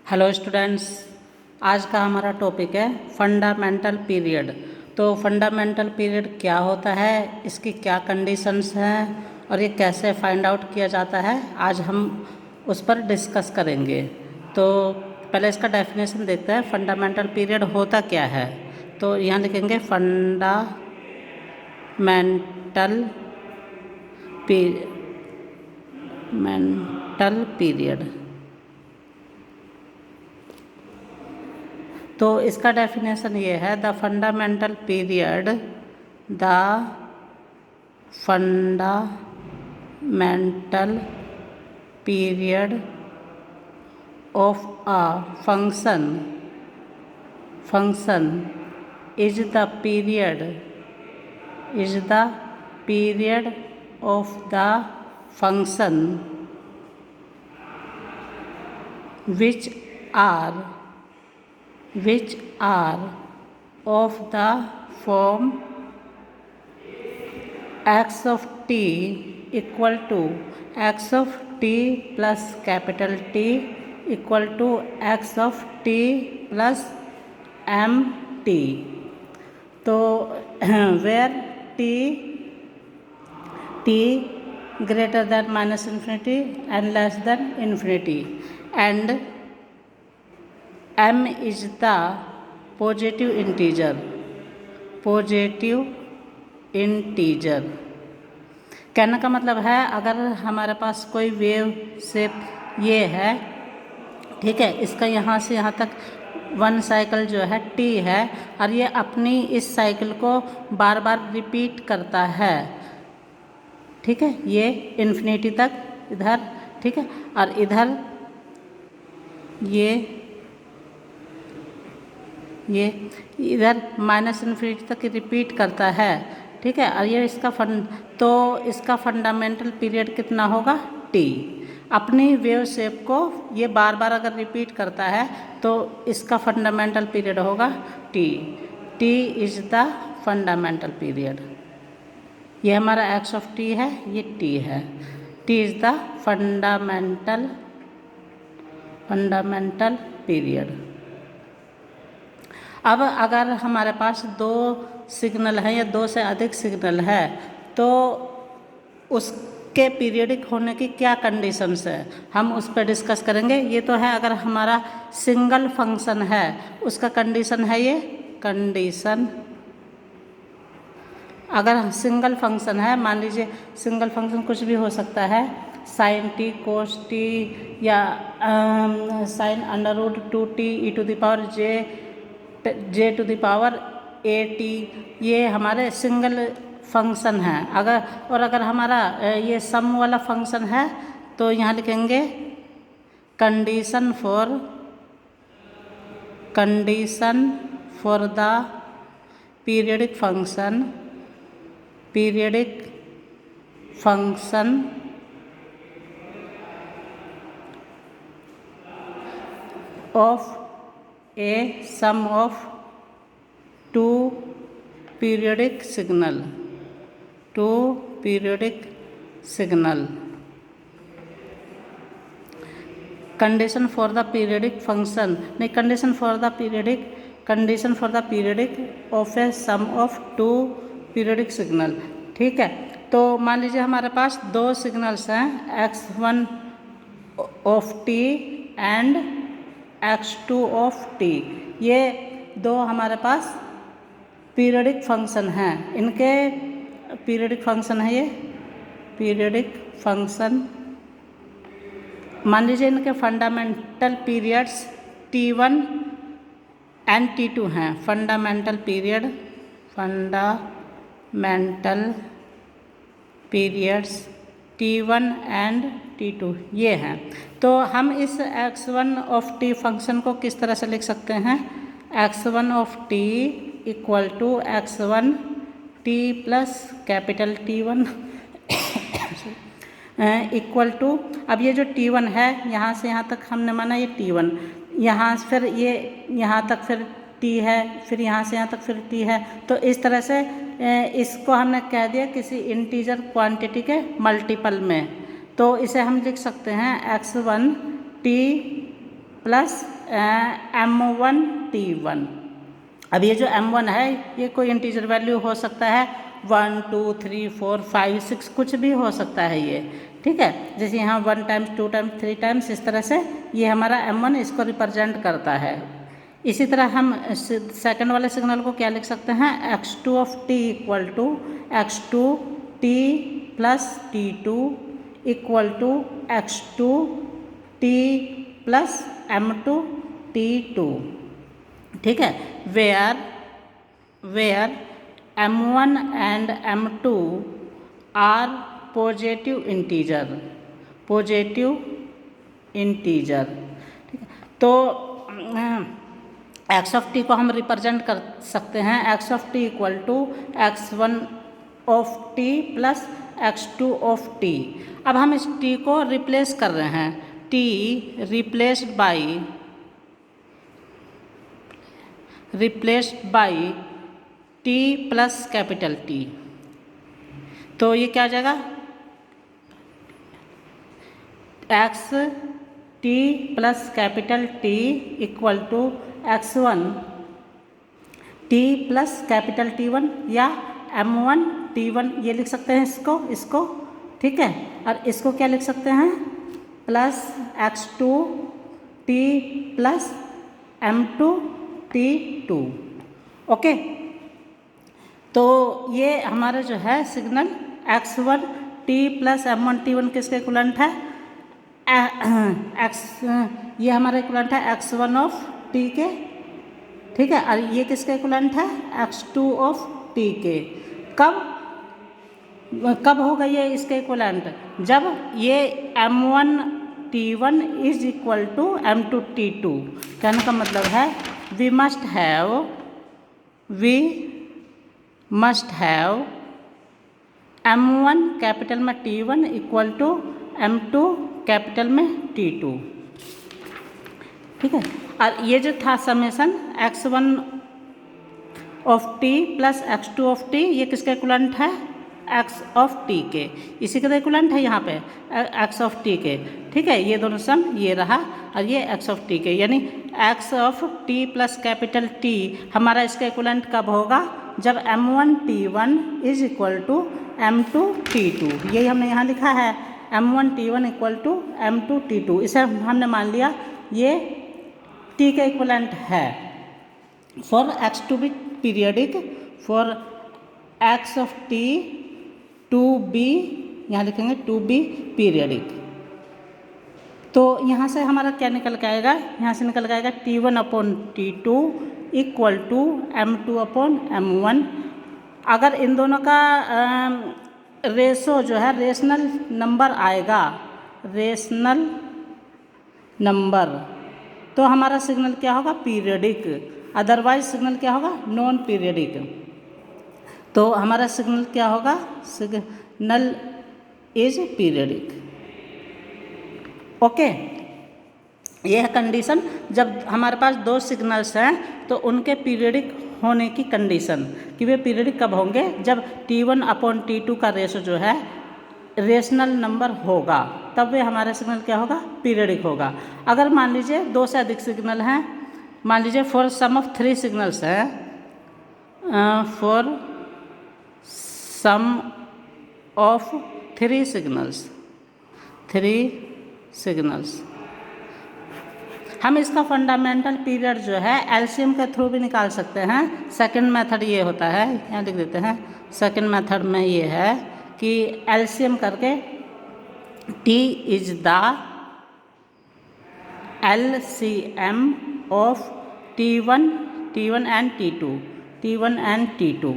Hello students, आज का हमारा टॉपिक है फंडामेंटल पीरियड। तो फंडामेंटल पीरियड क्या होता है, इसकी क्या कंडीशंस हैं और ये कैसे फाइंड आउट किया जाता है, आज हम उस पर डिस्कस करेंगे। तो पहले इसका डेफिनेशन देखते हैं, फंडामेंटल पीरियड होता क्या है। तो यहाँ लिखेंगे मेंटल पीरियड। तो इसका डेफिनेशन ये है, the fundamental period of a function is the period of the function which are of the form x of t equal to x of t plus capital T equal to x of t plus mt। तो where t greater than minus infinity and less than infinity and m is the positive integer। कहने का मतलब है, अगर हमारे पास कोई wave shape ये है, ठीक है, इसका यहाँ से यहाँ तक वन साइकिल जो है t है और ये अपनी इस साइकिल को बार बार रिपीट करता है, ठीक है, ये इन्फिनिटी तक इधर, ठीक है, और इधर ये इधर माइनस इन्फिनिटी तक रिपीट करता है, ठीक है, और ये इसका फंडामेंटल पीरियड कितना होगा, t। अपनी वेव शेप को ये बार बार अगर रिपीट करता है तो इसका फंडामेंटल पीरियड होगा t। t is the fundamental period. ये हमारा x ऑफ t है, ये t है। t is the fundamental period. अब अगर हमारे पास दो सिग्नल हैं या दो से अधिक सिग्नल है तो उसके पीरियडिक होने की क्या कंडीशंस है, हम उस पर डिस्कस करेंगे। ये तो है अगर हमारा सिंगल फंक्शन है, उसका कंडीशन है ये कंडीशन। अगर सिंगल फंक्शन है, मान लीजिए सिंगल फंक्शन कुछ भी हो सकता है, साइन टी, कोस टी, या sine under root 2t e to the power j to the power at, ये हमारे सिंगल फंक्शन हैं। अगर हमारा ये सम वाला फंक्शन है तो यहाँ लिखेंगे condition for the periodic function of a sum of two periodic signal। condition for the periodic function नहीं, condition for the periodic of a sum of two periodic signal, ठीक है। तो मान लीजिए हमारे पास दो सिग्नल्स हैं, x1 of t and x2 of t। ये दो हमारे पास पीरियडिक फंक्शन हैं, इनके पीरियडिक फंक्शन है, ये पीरियडिक फंक्शन। मान लीजिए इनके fundamental periods t1 and t2 हैं। Fundamental periods t1 and t2 ये हैं। तो हम इस x1 ऑफ t फंक्शन को किस तरह से लिख सकते हैं, x1 of t equal to x1 t plus capital T1 equal to, अब ये जो T1 है यहाँ से यहाँ तक हमने माना ये T1, यहाँ फिर ये यहाँ तक फिर T है, फिर यहाँ से यहाँ तक फिर T है। तो इस तरह से इसको हमने कह दिया किसी इंटीजर क्वांटिटी के मल्टीपल में। तो इसे हम लिख सकते हैं x1 t प्लस M1T1। अब ये जो M1 है ये कोई इंटीजर वैल्यू हो सकता है, 1 2 3 4 5 6 कुछ भी हो सकता है ये, ठीक है। जैसे यहाँ 1 टाइम्स 2 टाइम्स 3 टाइम्स, इस तरह से ये हमारा M1 इसको रिप्रेजेंट करता है। इसी तरह हम सेकंड वाले सिग्नल को क्या लिख सकते हैं, x2 of t equal to x2 t plus t2 equal to x2 t plus M2 t2, ठीक है। Where M1 and M2 are positive integer, ठीक है। तो x ऑफ t को हम रिप्रेजेंट कर सकते हैं, x of t equal to x1 of t plus x2 of t। अब हम इस t को रिप्लेस कर रहे हैं, t replaced by t plus capital T। तो ये क्या आ जाएगा, x t plus capital T equal to x1 t plus capital T1 या M1 T1 ये लिख सकते हैं इसको, ठीक है। और इसको क्या लिख सकते हैं, plus x2 t plus M2 T2, okay. तो ये हमारा जो है signal x1 t plus M1 T1 किसके इक्विवेलेंट है, ये हमारा इक्विवेलेंट है x1 ऑफ t के, ठीक है। और ये किसके इक्विवेलेंट है, x2 ऑफ t के। कब होगा ये इसके इक्विवेलेंट, जब ये M1 T1 is equal to M2 T2। कहने का मतलब है we must have M1 capital में T1 equal to M2 capital में T2, ठीक है। और ये जो था summation x1 of t plus x2 of t, ये किसका इक्विवेलेंट है, x ऑफ t के। इसी का इक्विवेलेंट है यहाँ पे x ऑफ t के, ठीक है। ये दोनों सम ये रहा और ये x ऑफ t के, यानी x of t plus capital T हमारा इसका इक्विवेलेंट कब होगा, जब M1 T1 is equal to M2 T2। यही हमने यहाँ लिखा है, M1 T1 equal to M2 T2। इसे हमने मान लिया ये t का इक्विवेलेंट है। For x to be periodic, for x of t to be, यहाँ लिखेंगे टू बी पीरियडिक। तो यहाँ से हमारा क्या निकल के आएगा, यहाँ से निकल के आएगा T1 upon T2 equal to M2 upon M1। अगर इन दोनों का रेशो जो है रेशनल नंबर आएगा, रेशनल नंबर, तो हमारा सिग्नल क्या होगा, पीरियडिक। अदरवाइज सिग्नल क्या होगा, नॉन पीरियडिक। तो हमारा सिग्नल क्या होगा, सिग्नल इज पीरियडिक, ओके। ये है कंडीशन, जब हमारे पास दो सिग्नल्स हैं तो उनके पीरियडिक होने की कंडीशन, कि वे पीरियडिक कब होंगे, जब T1 अपॉन T2 का रेशो जो है रेशनल नंबर होगा, तब वे हमारा सिग्नल क्या होगा, पीरियडिक होगा। अगर मान लीजिए दो से अधिक सिग्नल हैं, मान लीजिए फॉर सम ऑफ 3 सिग्नल्स हैं, फॉर सम ऑफ 3 सिग्नल्स, हम इसका फंडामेंटल पीरियड जो है एलसीएम के थ्रू भी निकाल सकते हैं। सेकंड मेथड ये होता है, यहाँ लिख देते हैं, सेकंड मेथड में ये है कि एलसीएम करके T is the LCM of T1 and T2,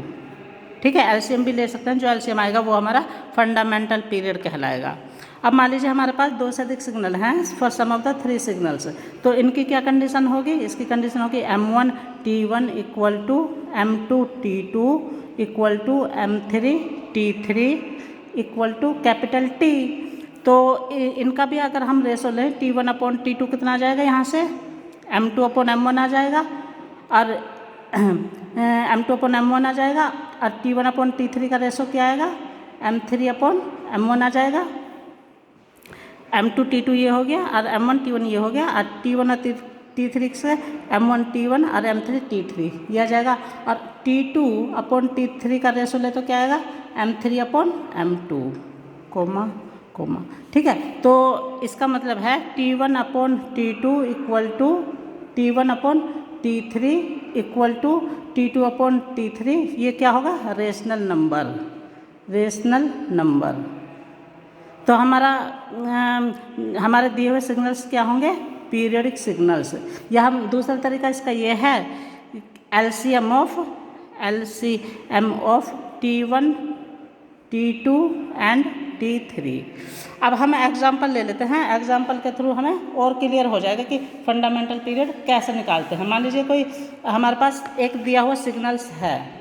ठीक है। एलसीएम भी ले सकते हैं, जो एलसीएम आएगा वो हमारा फंडामेंटल पीरियड कहलाएगा। अब मान लीजिए हमारे पास दो से अधिक सिग्नल हैं for sum of the 3 signals, तो इनकी क्या कंडीशन होगी, इसकी कंडीशन होगी M1 T1 equal to M2 T2 equal to M3 T3 equal to capital T। तो इनका भी अगर हम रेशो लें, T1 अपॉन T2 कितना आ जाएगा, यहाँ से M2 अपॉन M1 आ जाएगा, और M2 अपॉन M1 आ जाएगा, और T1 अपॉन T3 का रेशो क्या आएगा, M3 अपॉन M1 आ जाएगा। M2 T2 ये हो गया और M1 T1 ये हो गया, और T1 और T3 से M1 T1 और M3 T3 ये आ जाएगा। और T2/T3 का रेशो ले तो क्या आएगा, M3/M2 कोमा कोमा। ठीक है, तो इसका मतलब है T1/T2 equal to T1/T3 equal to T2/T3। ये क्या होगा, रेशनल नंबर। तो हमारे दिए हुए सिग्नल्स क्या होंगे, पीरियोडिक सिग्नल्स। या हम दूसरा तरीका इसका ये है, LCM of T1 T2 and T3। अब हम एग्जाम्पल ले लेते हैं, एग्जाम्पल के थ्रू हमें और क्लियर हो जाएगा कि फंडामेंटल पीरियड कैसे निकालते हैं। मान लीजिए कोई हमारे पास एक दिया हुआ सिग्नल्स है,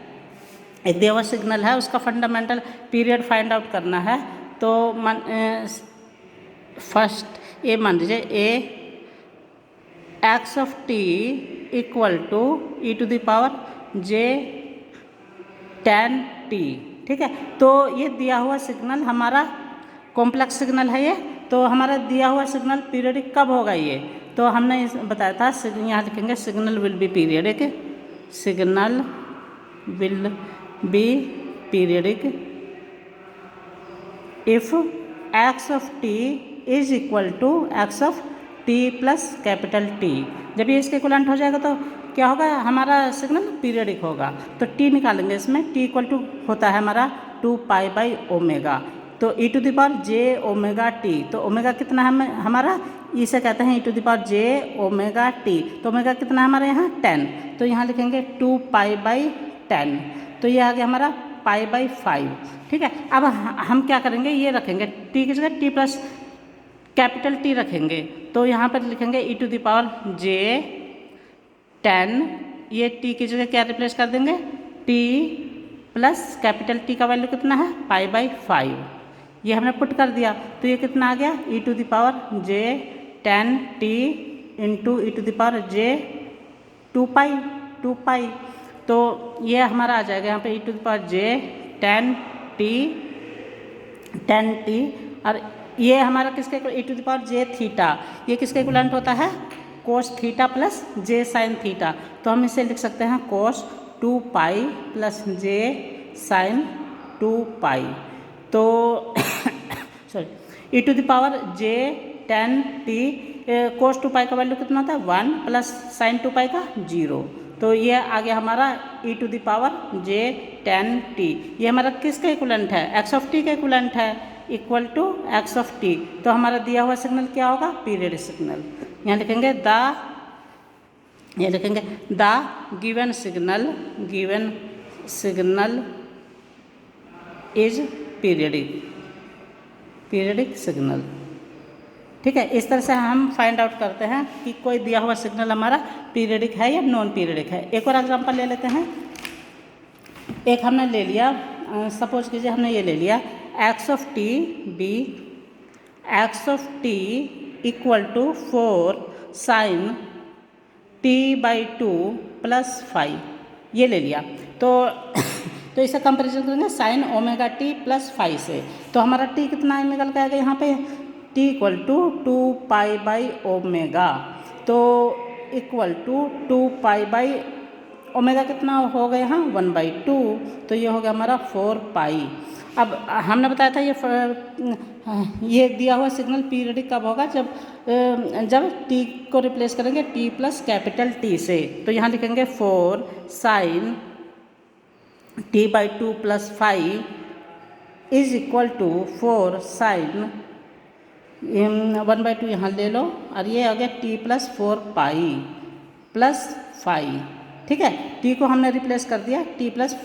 एक दिया हुआ सिग्नल है, उसका फंडामेंटल पीरियड फाइंड आउट करना है। तो फर्स्ट ये मान लीजिए x of t equal to e⁻j10t। ठीक है, तो ये दिया हुआ सिग्नल हमारा कॉम्प्लेक्स सिग्नल है ये। तो हमारा दिया हुआ सिग्नल पीरियडिक कब होगा ये, तो हमने बताया था, यहाँ लिखेंगे signal will be periodic, signal will be periodic if x of t is equal to x of t plus capital T। जब ये इसके इक्वलेंट हो जाएगा तो क्या होगा, हमारा सिग्नल पीरियडिक होगा। तो t निकालेंगे, इसमें t इक्वल टू होता है हमारा 2π/ω। तो e⁻j⍵t, तो ओमेगा कितना है हमारा, इसे कहते हैं e⁻j⍵t। तो ओमेगा कितना है हमारे यहाँ 10, तो यहाँ लिखेंगे 2π/10। तो ये आ गया हमारा π/5। ठीक है, अब हम क्या करेंगे, ये रखेंगे t की जगह t प्लस कैपिटल T रखेंगे। तो यहाँ पर लिखेंगे e⁻j10, ये t की जगह क्या रिप्लेस कर देंगे, t प्लस कैपिटल T का वैल्यू कितना है, π/5। ये हमने पुट कर दिया, तो ये कितना आ गया, e⁻j10t इंटू e⁻j2π। तो ये हमारा आ जाएगा यहाँ पे e⁻j10t और ये हमारा किसके e⁻j∅, ये किसके इक्विवेलेंट होता है, cos theta plus j sin theta. तो हम इसे लिख सकते हैं cos 2π प्लस j sin 2π। तो सॉरी e⁻j10t cos 2π का वैल्यू कितना होता है 1 प्लस sin 2π का 0। तो ये आ गया हमारा e⁻j10t। ये हमारा किसका इक्विवेलेंट है, x ऑफ t का इक्विवेलेंट है, equal to x of t। तो हमारा दिया हुआ सिग्नल क्या होगा, पीरियड सिग्नल। यहाँ लिखेंगे the given signal is periodic signal. ठीक है, इस तरह से हम फाइंड आउट करते हैं कि कोई दिया हुआ सिग्नल हमारा पीरियडिक है या नॉन पीरियडिक है। एक और एग्जांपल ले लेते हैं। एक हमने ले लिया, सपोज कीजिए हमने ये ले लिया x of t equal to 4 sin t/2 plus 5, ये ले लिया। तो इसे कंपेरिजन करेंगे sin ω t प्लस 5 से। तो हमारा t कितना निकल के आएगा यहाँ पे, t इक्वल टू 2π/ω। तो इक्वल टू 2π/ω कितना हो गया यहाँ 1/2। तो ये हो गया हमारा 4π। अब हमने बताया था ये दिया हुआ सिग्नल पीरियडिक कब होगा, जब t को रिप्लेस करेंगे t प्लस कैपिटल T से। तो यहाँ लिखेंगे 4 sin t/2 plus 5 is equal to 4 sin 1/2 यहाँ ले लो, और ये आ गया t प्लस 4π प्लस 5। ठीक है, t को हमने रिप्लेस कर दिया t प्लस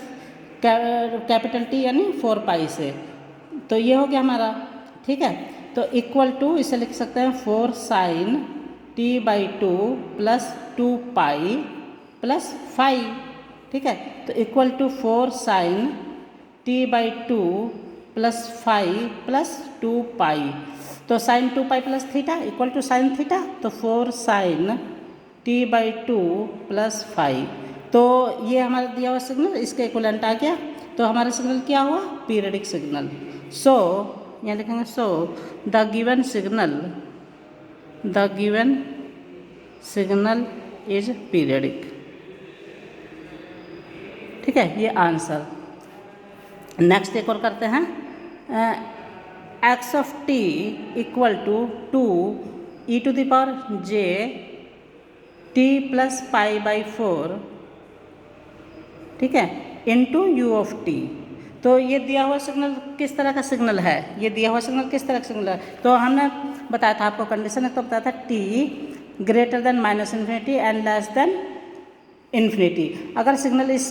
कैपिटल T यानी 4π से। तो ये हो गया हमारा। ठीक है, तो इक्वल टू इसे लिख सकते हैं 4 sin t/2 प्लस 2π प्लस 5। ठीक है, तो equal to 4 sin t/2 plus 5 plus 2π। तो sin 2π plus theta equal to sin theta, तो 4 sin t/2 प्लस 5। तो ये हमारा दिया हुआ सिग्नल इसके इक्विवेलेंट आ गया। तो हमारा सिग्नल क्या हुआ, पीरियडिक सिग्नल। सो यहाँ लिखेंगे so the given signal is periodic. ठीक है, ये आंसर। नेक्स्ट एक और करते हैं। X of t equal to 2e⁻j t plus pi by 4, ठीक है, इंटू यू ऑफ टी। तो ये दिया हुआ सिग्नल किस तरह का सिग्नल है, ये दिया हुआ सिग्नल किस तरह का सिग्नल है? तो हमने बताया था आपको कंडीशन है, तो बताया था t greater than -∞ and less than infinity. अगर सिग्नल इस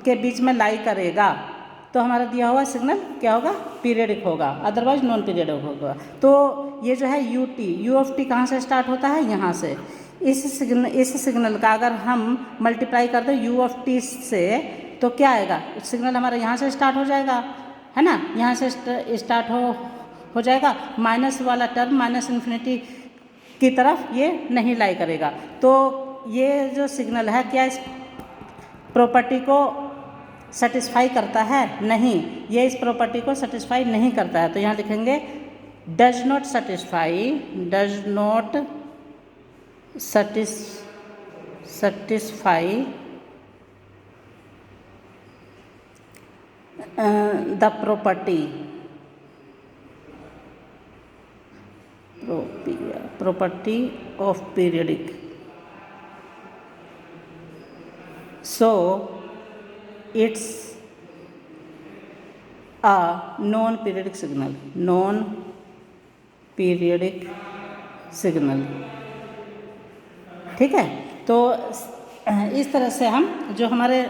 के बीच में लाई करेगा तो हमारा दिया हुआ सिग्नल क्या होगा? पीरियडिक होगा, अदरवाइज नॉन पीरियडिक होगा। तो ये जो है यू ऑफ टी कहाँ से स्टार्ट होता है? यहाँ से। इस सिग्नल का अगर हम मल्टीप्लाई कर दें यू ऑफ टी से तो क्या आएगा? सिग्नल हमारा यहाँ से स्टार्ट हो जाएगा, है ना, यहाँ से स्टार्ट हो जाएगा। माइनस वाला टर्म -∞ की तरफ ये नहीं लाई करेगा। तो ये जो सिग्नल है क्या इस प्रॉपर्टी को सेटिस्फाई करता है? नहीं, ये इस प्रॉपर्टी को सेटिस्फाई नहीं करता है। तो यहाँ लिखेंगे does not satisfy the property of periodic, so it's a non-periodic signal। ठीक है, तो इस तरह से हम जो हमारे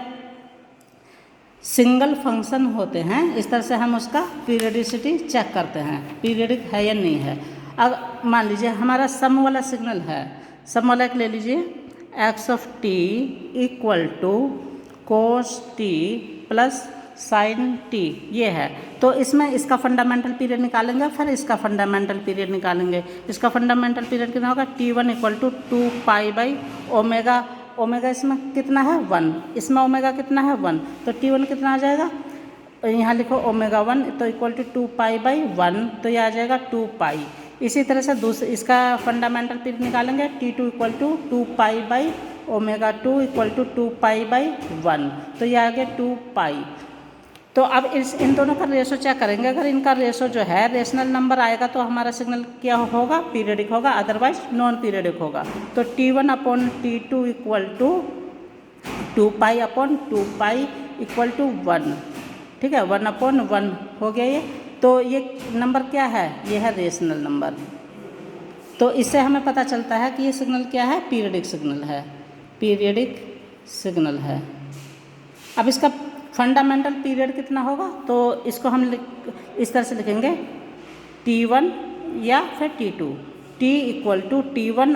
सिंगल फंक्शन होते हैं, इस तरह से हम उसका पीरियडिसिटी चेक करते हैं, पीरियडिक है या नहीं है। अब मान लीजिए हमारा सम वाला सिग्नल है, सम वाला एक ले लीजिए, x of t equal to cos t plus sine t, ये है। तो इसमें इसका फंडामेंटल पीरियड निकालेंगे, फिर इसका फंडामेंटल पीरियड निकालेंगे। इसका फंडामेंटल पीरियड कितना होगा? t1 equal to 2 pi omega. Omega इसमें कितना है? 1। इसमें ओमेगा कितना है? 1। तो t1 कितना आ जाएगा? यहाँ लिखो ओमेगा 1, तो इक्वल टू 2 पाई बाई 1, तो ये आ जाएगा 2 पाई। इसी तरह से दूसरे इसका फंडामेंटल पीरियड निकालेंगे, t2 equal to 2 pi by omega 2 equal to 2 pi by 1, तो ये आ गया 2 पाई। तो अब इन दोनों का रेशो चेक करेंगे। अगर इनका रेशो जो है रेशनल नंबर आएगा तो हमारा सिग्नल क्या होगा? पीरियडिक होगा, अदरवाइज नॉन पीरियडिक होगा। तो t1 upon t2 equal to 2 pi upon 2 pi equal to 1, ठीक है, 1 अपॉन 1 हो गया ये। तो ये नंबर क्या है? ये है रेशनल नंबर। तो इससे हमें पता चलता है कि ये सिग्नल क्या है? पीरियडिक सिग्नल है। अब इसका फंडामेंटल पीरियड कितना होगा? तो इसको हम इस तरह से लिखेंगे t1 या फिर t2, t equal to t1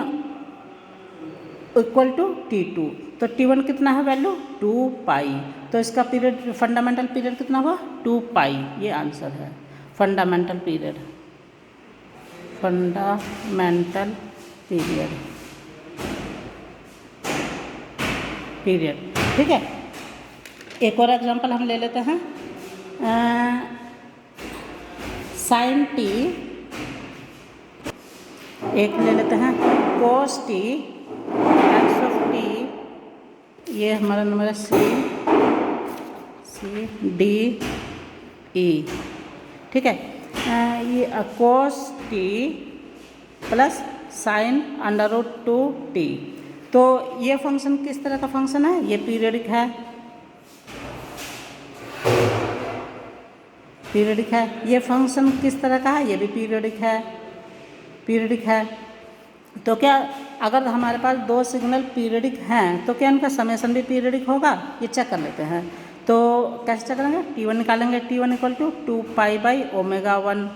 equal to t2। तो t1 कितना है वैल्यू? 2 पाई। तो इसका पीरियड फंडामेंटल पीरियड कितना हुआ? 2 पाई। ये आंसर है फंडामेंटल पीरियड। ठीक है। एक और एग्जांपल हम ले लेते हैं। साइन टी, एक ले लेते हैं cos t, x of T, ये हमारा नंबर है सी डी ई, ठीक है। ये कोस टी प्लस साइन √2t। तो ये फंक्शन किस तरह का फंक्शन है? ये पीरियडिक है, ये फंक्शन किस तरह का है? ये भी पीरियडिक है। तो क्या अगर हमारे पास दो सिग्नल पीरियडिक हैं तो क्या इनका समेशन भी पीरियडिक होगा? ये चेक कर लेते हैं। तो कैसे चेक करेंगे? t1 निकालेंगे, t1 equal to 2 pi by omega 1,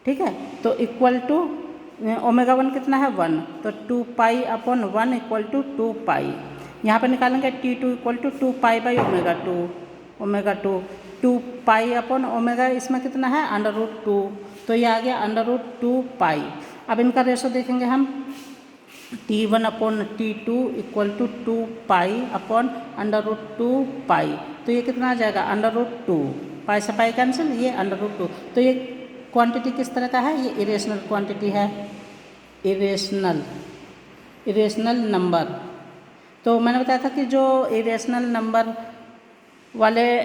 ठीक है। तो इक्वल टू ओमेगा 1 कितना है? 1, तो 2 pi upon 1 equal to 2 pi. यहाँ पर निकालेंगे t2 equal to 2 pi by omega 2, 2 pi upon omega इसमें कितना है? √2, तो ये आ गया √2 पाई। अब इनका रेशो देखेंगे हम, t1 upon t2 equal to 2 pi upon √2 pi. तो ये कितना आ जाएगा? √2, पाई से पाई कैंसिल, ये √2। तो ये क्वांटिटी किस तरह का है, ये इरेशनल क्वांटिटी है, इरेशनल नंबर। तो मैंने बताया था कि जो इरेशनल नंबर वाले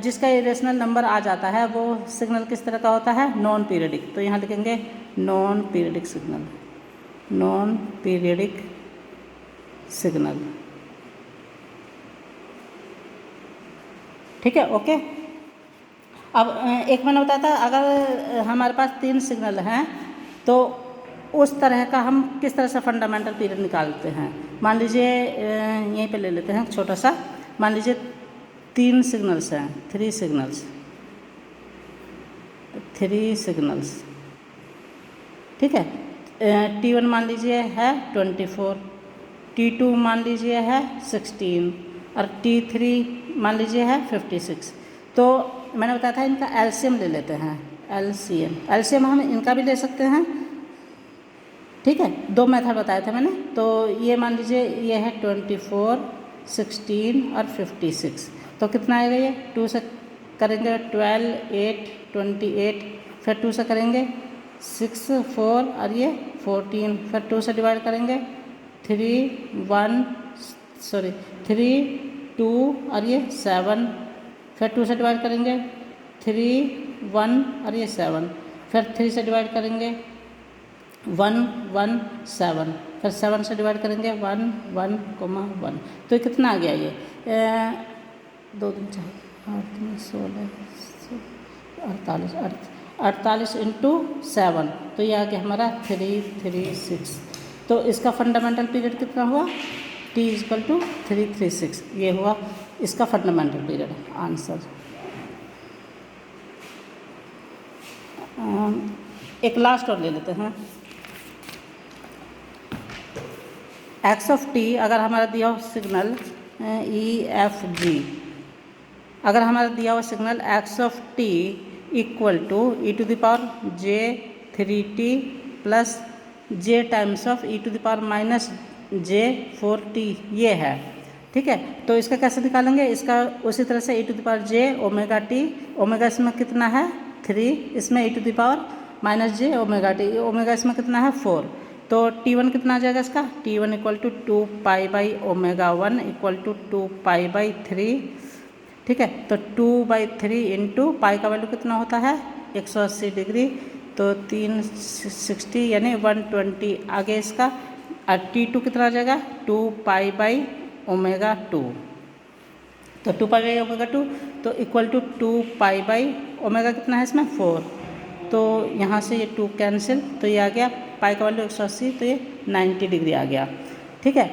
जिसका इरेशनल नंबर आ जाता है वो सिग्नल किस तरह का होता है, नॉन पीरियडिक। तो यहाँ लिखेंगे non periodic signal, non periodic signal. ठीक है, ओके। अब एक मैंने बताया था अगर हमारे पास 3 सिग्नल हैं तो उस तरह का हम किस तरह से फंडामेंटल पीरियड निकालते हैं। मान लीजिए यहीं पे ले लेते हैं छोटा सा, मान लीजिए 3 सिग्नल्स हैं, 3 सिग्नल्स, ठीक है। T1 मान लीजिए है 24, T2 मान लीजिए है 16 और T3 मान लीजिए है 56। तो मैंने बताया था इनका एलसीएम ले लेते हैं, एलसीएम हम इनका भी ले सकते हैं, ठीक है। 2 मेथड बताए थे मैंने। तो ये मान लीजिए ये है 24, 16 और 56। तो कितना आएगा ये, 2 से करेंगे 12, 8, 28, फिर 2 से करेंगे 6, 4 और ये 14, फिर 2 से डिवाइड करेंगे 3, 2 और ये 7, फिर 2 से डिवाइड करेंगे 3, 1 और ये 7, फिर 3 से डिवाइड करेंगे 1, 1, 7, फिर 7 से डिवाइड करेंगे 1, 1, 1। तो ये कितना आ गया, ये 2 दिन 4, 8, 16, 48 इंटू 7, तो ये आ गया हमारा 336। तो इसका फंडामेंटल पीरियड कितना हुआ, T = 336, ये हुआ इसका फंडामेंटल पीरियड आंसर। एक लास्ट और ले लेते हैं, x(t) अगर हमारा दिया हो सिग्नल EFG, अगर हमारा दिया हुआ signal x(t) = e⁻j3t plus j times of e⁻−j4t ये है, ठीक है। तो इसका कैसे निकालेंगे, इसका उसी तरह से e⁻j⍵t, ओमेगा इसमें कितना है 3, इसमें e⁻−j⍵t, ओमेगा इसमें कितना है 4। तो T1 कितना आ जाएगा इसका, T1 = 2π/ω1 = 2π/3, ठीक है। तो 2/3 इंटू पाई का वैल्यू कितना होता है 180 डिग्री, तो 360 यानी 120 आगे इसका। और T2 कितना आ जाएगा 2π/ω2, तो 2π/ω2 तो = 2π/ω कितना है इसमें 4, तो यहाँ से ये 2 कैंसिल, तो ये आ गया पाई का वैल्यू 180, तो ये 90 डिग्री आ गया, ठीक है।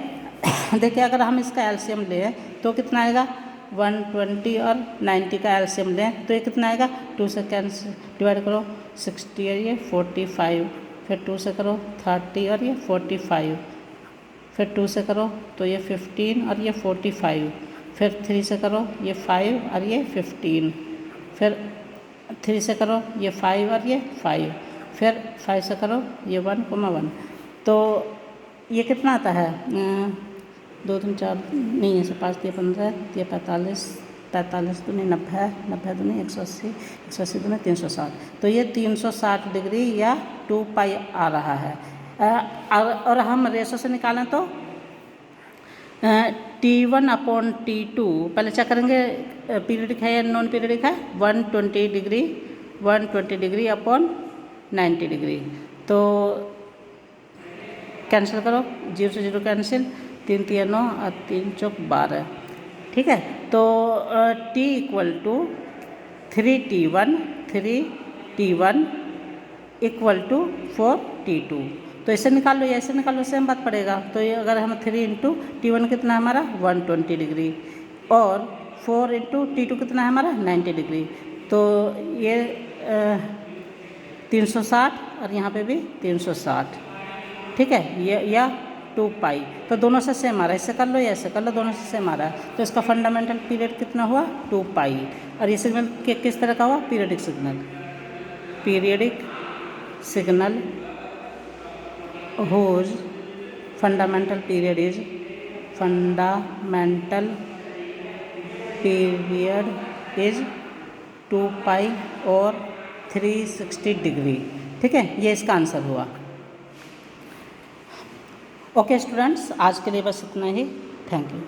देखिए अगर हम इसका एलसीएम लें तो कितना आएगा, 120 और 90 का एलसीएम लें तो ये कितना आएगा, 2 से कैंसिल डिवाइड करो 60 और ये 45, फिर 2 से करो 30 और ये 45, फिर 2 से करो तो ये 15 और ये 45, फिर 3 से करो ये 5 और ये 15, फिर 3 से करो ये 5 और ये 5, फिर 5 से करो ये 1,1। तो ये कितना आता है 2, 3, 4 नहीं है, 5, 3, 15, 3, 45, 45 दूनी 90, 90 दूनी 180, 180 दूनी 360। तो ये 360 डिग्री या 2π आ रहा है। और हम रेशो से निकालें तो T1/T2 पहले चेक करेंगे पीरियडिक है या नॉन पीरियडिक है, 120 डिग्री अपॉन 90 डिग्री। तो कैंसिल करो, 0 से 0 कैंसिल, 3 3 9 और 3 4 12, ठीक है। तो T = 3T1 = 4T2। तो ऐसे निकाल लो या ऐसे निकाल लो, सेम बात पड़ेगा। तो ये अगर हम 3 इंटू T1 कितना है हमारा 120 डिग्री और 4 इंटू T2 कितना है हमारा 90 डिग्री, तो ये 360 और यहाँ पे भी 360, ठीक है। ये या 2π, तो दोनों से सेम आ रहा है, इससे कर लो या ऐसे कर लो, दोनों से सेम आ रहा है। तो इसका फंडामेंटल पीरियड कितना हुआ 2π। और ये सिग्नल किस तरह का हुआ, periodic signal whose fundamental period is 2π or 360 degree. ठीक है, ये इसका आंसर हुआ। ओके स्टूडेंट्स, आज के लिए बस इतना ही। Thank you.